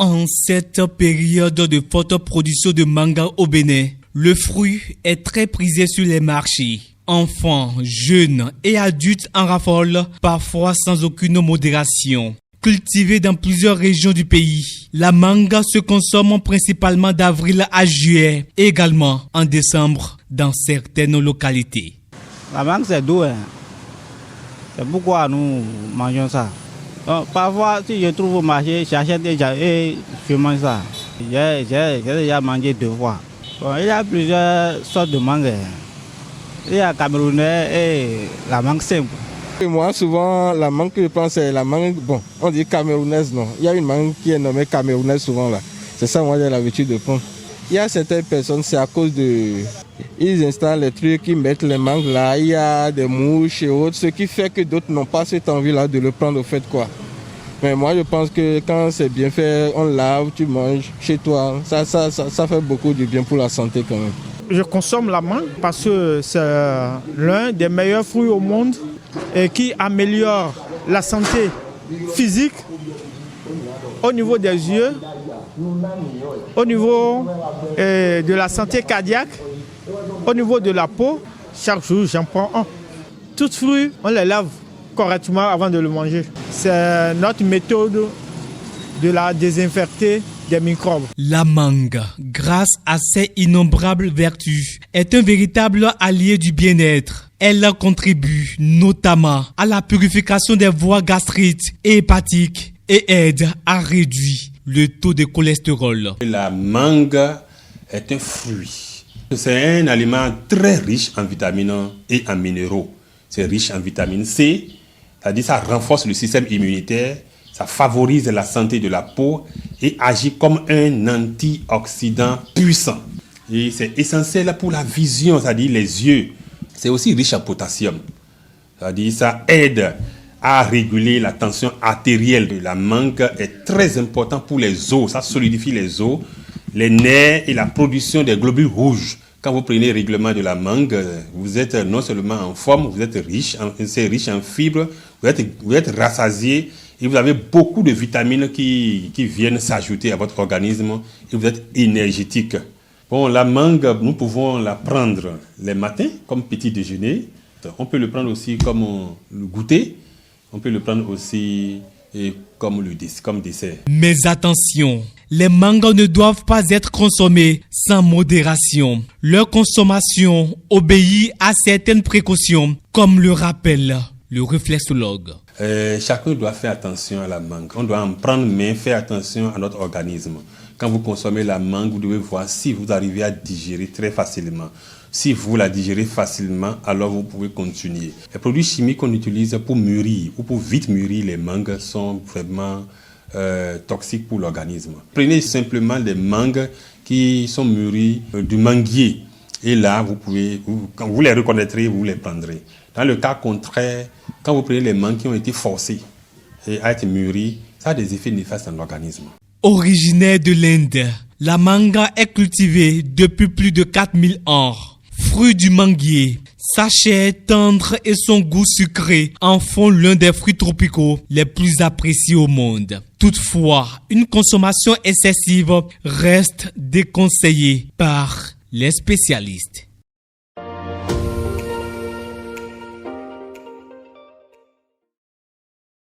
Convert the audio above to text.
En cette période de forte production de manga au Bénin, le fruit est très prisé sur les marchés. Enfants, jeunes et adultes en raffolent, parfois sans aucune modération. Cultivée dans plusieurs régions du pays, la manga se consomme principalement d'avril à juillet et également en décembre dans certaines localités. La mangue c'est doux, hein. C'est pourquoi nous mangeons ça. Donc, parfois, si je trouve au marché, j'achète déjà et je mange ça. J'ai déjà mangé 2 fois. Bon, il y a plusieurs sortes de mangue. Il y a camerounais et la mangue simple. Et moi, souvent, la mangue que je prends, c'est la mangue, bon, on dit camerounaise, non. Il y a une mangue qui est nommée camerounaise souvent là. C'est ça, moi, j'ai l'habitude de prendre. Il y a certaines personnes, c'est à cause de... Ils installent les trucs, ils mettent les mangues là, il y a des mouches et autres, ce qui fait que d'autres n'ont pas cette envie-là de le prendre au fait, quoi. Mais moi, je pense que quand c'est bien fait, on lave, tu manges chez toi, ça fait beaucoup de bien pour la santé quand même. Je consomme la mangue parce que c'est l'un des meilleurs fruits au monde et qui améliore la santé physique au niveau des yeux, au niveau de la santé cardiaque, au niveau de la peau. Chaque jour, j'en prends un. Tout fruit, on les lave correctement avant de le manger. C'est notre méthode de la désinfecter des microbes. La mangue, grâce à ses innombrables vertus, est un véritable allié du bien-être. Elle contribue notamment à la purification des voies gastriques et hépatiques et aide à réduire le taux de cholestérol. La mangue est un fruit. C'est un aliment très riche en vitamines et en minéraux. C'est riche en vitamine C, c'est-à-dire ça renforce le système immunitaire, ça favorise la santé de la peau et agit comme un antioxydant puissant. Et c'est essentiel pour la vision, c'est-à-dire les yeux. C'est aussi riche en potassium, c'est-à-dire ça aide à réguler la tension artérielle. La mangue est très important pour les os, ça solidifie les os, les nerfs et la production des globules rouges. Quand vous prenez régulièrement de la mangue, vous êtes non seulement en forme, vous êtes riche, c'est riche en fibres, vous êtes rassasié et vous avez beaucoup de vitamines qui viennent s'ajouter à votre organisme et vous êtes énergétique. Bon, la mangue, nous pouvons la prendre les matins comme petit déjeuner. On peut le prendre aussi comme le goûter. On peut le prendre aussi comme dessert. Mais attention, les mangues ne doivent pas être consommées sans modération. Leur consommation obéit à certaines précautions, comme le rappelle le réflexologue. Chacun doit faire attention à la mangue. On doit en prendre mais faire attention à notre organisme. Quand vous consommez la mangue, vous devez voir si vous arrivez à digérer très facilement. Si vous la digérez facilement, alors vous pouvez continuer. Les produits chimiques qu'on utilise pour mûrir ou pour vite mûrir les mangues sont vraiment toxiques pour l'organisme. Prenez simplement des mangues qui sont mûries du manguier. Et là, quand vous les reconnaîtrez, vous les prendrez. Dans le cas contraire, quand vous prenez les mangues qui ont été forcées et à être mûries, ça a des effets néfastes dans l'organisme. Originaire de l'Inde, la manga est cultivée depuis plus de 4000 ans. Fruit du manguier, sa chair tendre et son goût sucré en font l'un des fruits tropicaux les plus appréciés au monde. Toutefois, une consommation excessive reste déconseillée par les spécialistes.